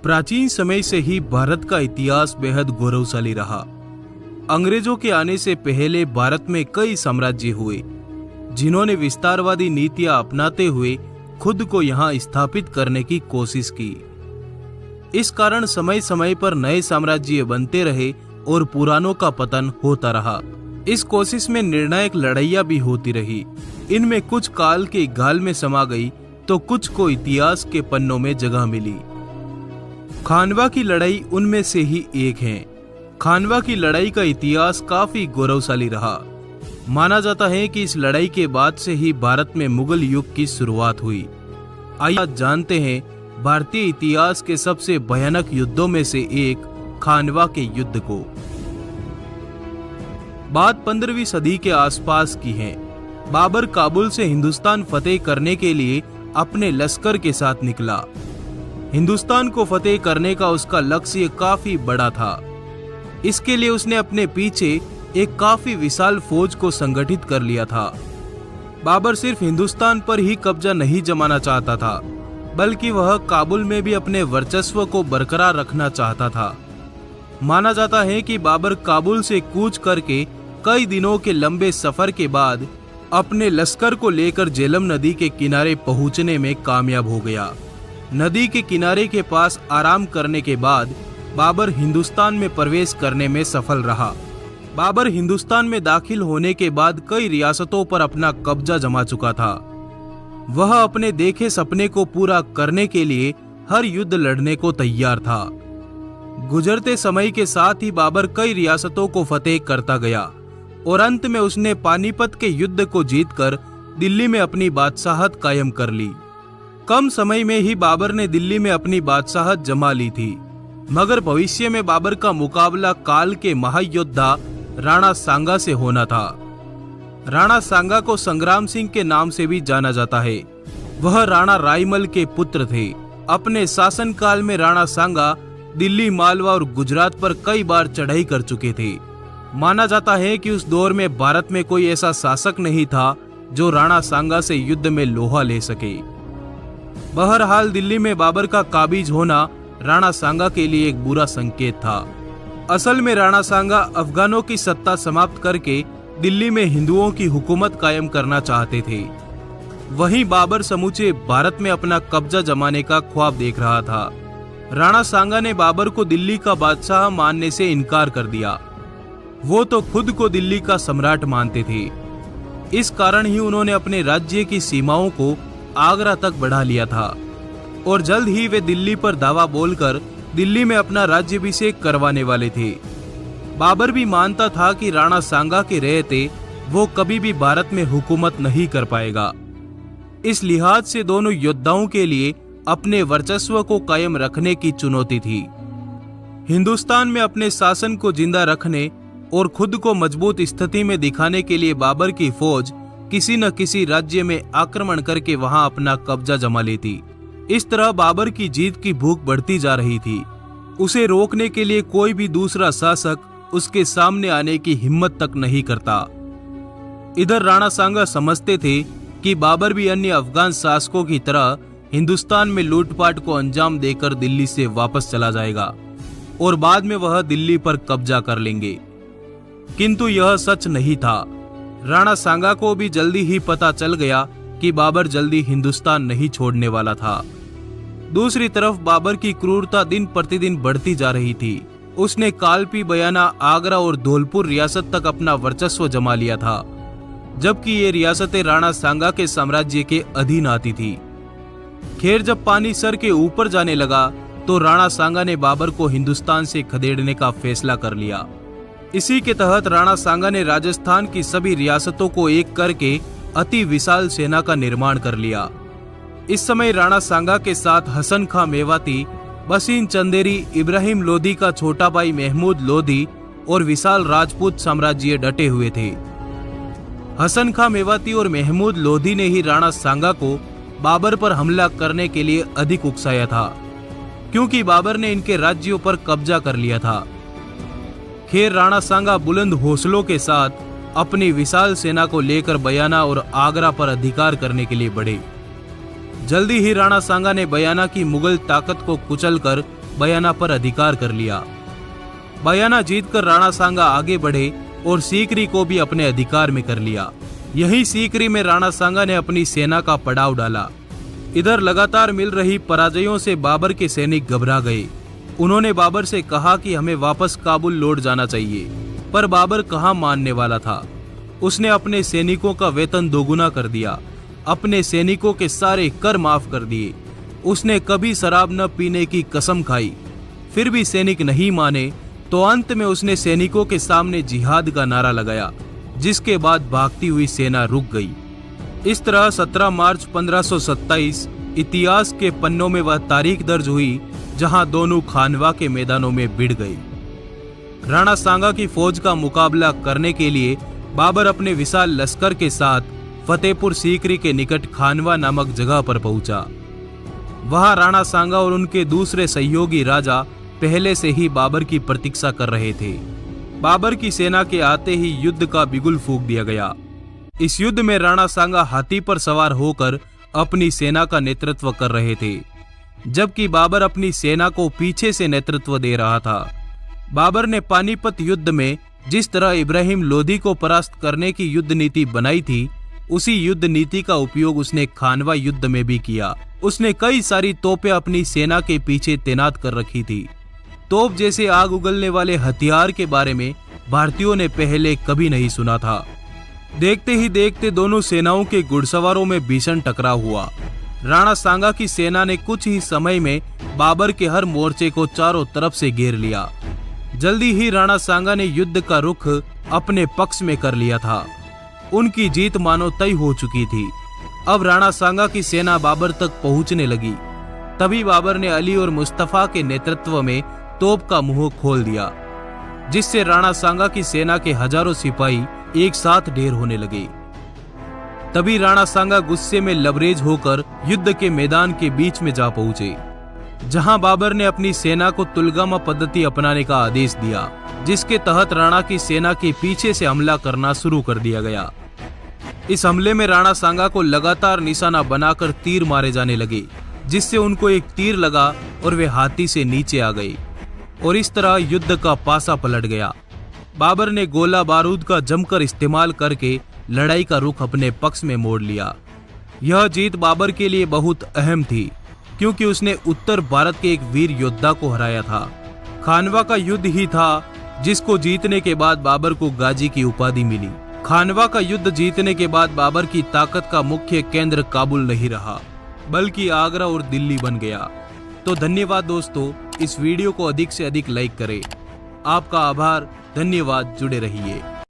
प्राचीन समय से ही भारत का इतिहास बेहद गौरवशाली रहा। अंग्रेजों के आने से पहले भारत में कई साम्राज्य हुए, जिन्होंने विस्तारवादी नीतियां अपनाते हुए खुद को यहाँ स्थापित करने की कोशिश की। इस कारण समय समय पर नए साम्राज्य बनते रहे और पुरानों का पतन होता रहा। इस कोशिश में निर्णायक लड़ाइयां भी होती रही। इनमें कुछ काल के गाल में समा गई तो कुछ को इतिहास के पन्नों में जगह मिली। खानवा की लड़ाई उनमें से ही एक है। खानवा की लड़ाई का इतिहास काफी गौरवशाली रहा। माना जाता है कि इस लड़ाई के बाद से ही भारत में मुगल युग की शुरुआत हुई। आइए जानते हैं भारतीय इतिहास के सबसे भयानक युद्धों में से एक खानवा के युद्ध को। बात 15वीं सदी के आसपास की है। बाबर काबुल से हिंदुस्तान फतेह करने के लिए अपने लश्कर के साथ निकला। हिंदुस्तान को फतेह करने का उसका लक्ष्य काफी बड़ा था। इसके लिए उसने अपने पीछे एक काफी विशाल फौज को संगठित कर लिया था। बाबर सिर्फ हिंदुस्तान पर ही कब्जा नहीं जमाना चाहता था, बल्कि वह काबुल में भी अपने वर्चस्व को बरकरार रखना चाहता था। माना जाता है कि बाबर काबुल से कूच करके कई दिनों के लंबे सफर के बाद अपने लश्कर को लेकर झेलम नदी के किनारे पहुंचने में कामयाब हो गया। नदी के किनारे के पास आराम करने के बाद बाबर हिंदुस्तान में प्रवेश करने में सफल रहा। बाबर हिंदुस्तान में दाखिल होने के बाद कई रियासतों पर अपना कब्जा जमा चुका था। वह अपने देखे सपने को पूरा करने के लिए हर युद्ध लड़ने को तैयार था। गुजरते समय के साथ ही बाबर कई रियासतों को फतेह करता गया और अंत में उसने पानीपत के युद्ध को जीतकर दिल्ली में अपनी बादशाहत कायम कर ली। कम समय में ही बाबर ने दिल्ली में अपनी बादशाहत जमा ली थी, मगर भविष्य में बाबर का मुकाबला काल के महायोद्धा राणा सांगा से होना था। राणा सांगा को संग्राम सिंह के नाम से भी जाना जाता है। वह राणा रायमल के पुत्र थे। अपने शासनकाल में राणा सांगा दिल्ली, मालवा और गुजरात पर कई बार चढ़ाई कर चुके थे। माना जाता है कि उस दौर में भारत में कोई ऐसा शासक नहीं था जो राणा सांगा से युद्ध में लोहा ले सके। बहरहाल दिल्ली में बाबर का काबिज होना राणा सांगा के लिए एक बुरा संकेत था। असल में राणा सांगा अफगानों की सत्ता समाप्त करके दिल्ली में हिंदुओं की हुकूमत कायम करना चाहते थे। वहीं बाबर समूचे भारत में अपना कब्जा जमाने का ख्वाब देख रहा था। राणा सांगा ने बाबर को दिल्ली का बादशाह मानने से इनकार कर दिया। वो तो खुद को दिल्ली का सम्राट मानते थे। इस कारण ही उन्होंने अपने राज्य की सीमाओं को आगरा तक बढ़ा लिया था और जल्द ही वे दिल्ली पर दावा बोलकर दिल्ली में अपना राज्याभिषेक करवाने वाले थे। बाबर भी मानता था कि राणा सांगा के रहते वो कभी भी भारत में हुकूमत नहीं कर पाएगा। इस लिहाज से दोनों योद्धाओं के लिए अपने वर्चस्व को कायम रखने की चुनौती थी। हिंदुस्तान में अपने शासन को जिंदा रखने और खुद को मजबूत स्थिति में दिखाने के लिए बाबर की फौज किसी न किसी राज्य में आक्रमण करके वहां अपना कब्जा जमा लेती। इस तरह बाबर की जीत की भूख बढ़ती जा रही थी। उसे रोकने के लिए कोई भी दूसरा शासक उसके सामने आने की हिम्मत तक नहीं करता। इधर राणा सांगा समझते थे कि बाबर भी अन्य अफगान शासकों की तरह हिंदुस्तान में लूटपाट को अंजाम देकर दिल्ली से वापस चला जाएगा और बाद में वह दिल्ली पर कब्जा कर लेंगे। किंतु यह सच नहीं था। राणा सांगा को भी जल्दी ही पता चल गया कि बाबर जल्दी हिंदुस्तान नहीं छोड़ने वाला था। दूसरी तरफ बाबर की क्रूरता दिन प्रतिदिन बढ़ती जा रही थी। उसने कालपी, बयाना, आगरा और धौलपुर रियासत तक अपना वर्चस्व जमा लिया था, जबकि ये रियासतें राणा सांगा के साम्राज्य के अधीन आती थी। खैर, जब पानी सर के ऊपर जाने लगा तो राणा सांगा ने बाबर को हिंदुस्तान से खदेड़ने का फैसला कर लिया। इसी के तहत राणा सांगा ने राजस्थान की सभी रियासतों को एक करके अति विशाल सेना का निर्माण कर लिया। इस समय राणा सांगा के साथ हसन खां मेवाती, बसीन चंदेरी, इब्राहिम लोधी का छोटा भाई महमूद लोधी और विशाल राजपूत साम्राज्य डटे हुए थे। हसन खां मेवाती और महमूद लोधी ने ही राणा सांगा को बाबर पर हमला करने के लिए अधिक उकसाया था, क्योंकि बाबर ने इनके राज्यों पर कब्जा कर लिया था। खैर, राणा सांगा बुलंद हौसलों के साथ अपनी विशाल सेना को लेकर बयाना और आगरा पर अधिकार करने के लिए बढ़े। जल्दी ही राणा सांगा ने बयाना की मुगल ताकत को कुचलकर बयाना पर अधिकार कर लिया। बयाना जीतकर राणा सांगा आगे बढ़े और सीकरी को भी अपने अधिकार में कर लिया। यही सीकरी में राणा सांगा ने अपनी सेना का पड़ाव डाला। इधर लगातार मिल रही पराजयों से बाबर के सैनिक घबरा गए। उन्होंने बाबर से कहा कि हमें वापस काबुल लौट जाना चाहिए, पर बाबर कहाँ मानने वाला था। उसने अपने सैनिकों का वेतन दोगुना कर दिया, अपने सैनिकों के सारे कर माफ कर दिए। उसने कभी शराब न पीने की कसम खाई, फिर भी सैनिक नहीं माने तो अंत में उसने सैनिकों के सामने जिहाद का नारा लगाया, जिसके बाद भागती हुई सेना रुक गई। इस तरह 17 मार्च 1527 इतिहास के पन्नों में वह तारीख दर्ज हुई जहां दोनों खानवा के मैदानों में भिड़ गए। राणा सांगा की फौज का मुकाबला करने के लिए बाबर अपने विशाल लश्कर के साथ फतेहपुर सीकरी के निकट खानवा नामक जगह पर पहुंचा। वहां राणा सांगा और उनके दूसरे सहयोगी राजा पहले से ही बाबर की प्रतीक्षा कर रहे थे। बाबर की सेना के आते ही युद्ध का बिगुल फूंक दिया गया। इस युद्ध में राणा सांगा हाथी पर सवार होकर अपनी सेना का नेतृत्व कर रहे थे, जबकि बाबर अपनी सेना को पीछे से नेतृत्व दे रहा था। बाबर ने पानीपत युद्ध में जिस तरह इब्राहिम लोधी को परास्त करने की युद्ध नीति बनाई थी, उसी युद्ध नीति का उपयोग उसने खानवा युद्ध में भी किया। उसने कई सारी तोपें अपनी सेना के पीछे तैनात कर रखी थी। तोप जैसे आग उगलने वाले हथियार के बारे में भारतीयों ने पहले कभी नहीं सुना था। देखते ही देखते दोनों सेनाओं के घुड़सवारों में भीषण टकराव हुआ। राणा सांगा की सेना ने कुछ ही समय में बाबर के हर मोर्चे को चारों तरफ से घेर लिया। जल्दी ही राणा सांगा ने युद्ध का रुख अपने पक्ष में कर लिया था। उनकी जीत मानो तय हो चुकी थी। अब राणा सांगा की सेना बाबर तक पहुंचने लगी। तभी बाबर ने अली और मुस्तफा के नेतृत्व में तोप का मुंह खोल दिया, जिससे राणा सांगा की सेना के हजारों सिपाही एक साथ ढेर होने लगे। तभी राणा सांगा गुस्से में लबरेज होकर युद्ध के मैदान के बीच में जा पहुंचे, जहां बाबर ने अपनी सेना को तुलगामा पद्धति अपनाने का आदेश दिया, जिसके तहत राणा की सेना के पीछे से हमला करना शुरू कर दिया गया। इस हमले में राणा सांगा को लगातार निशाना बनाकर तीर मारे जाने लगे, जिससे उनको एक तीर लगा और वे हाथी से नीचे आ गए और इस तरह युद्ध का पासा पलट गया। बाबर ने गोला बारूद का जमकर इस्तेमाल करके लड़ाई का रुख अपने पक्ष में मोड़ लिया। यह जीत बाबर के लिए बहुत अहम थी, क्योंकि उसने उत्तर भारत के एक वीर योद्धा को हराया था। खानवा का युद्ध ही था जिसको जीतने के बाद बाबर को गाजी की उपाधि मिली। खानवा का युद्ध जीतने के बाद बाबर की ताकत का मुख्य केंद्र काबुल नहीं रहा, बल्कि आगरा और दिल्ली बन गया। तो धन्यवाद दोस्तों, इस वीडियो को अधिक से अधिक लाइक करें। आपका आभार, धन्यवाद, जुड़े रहिए।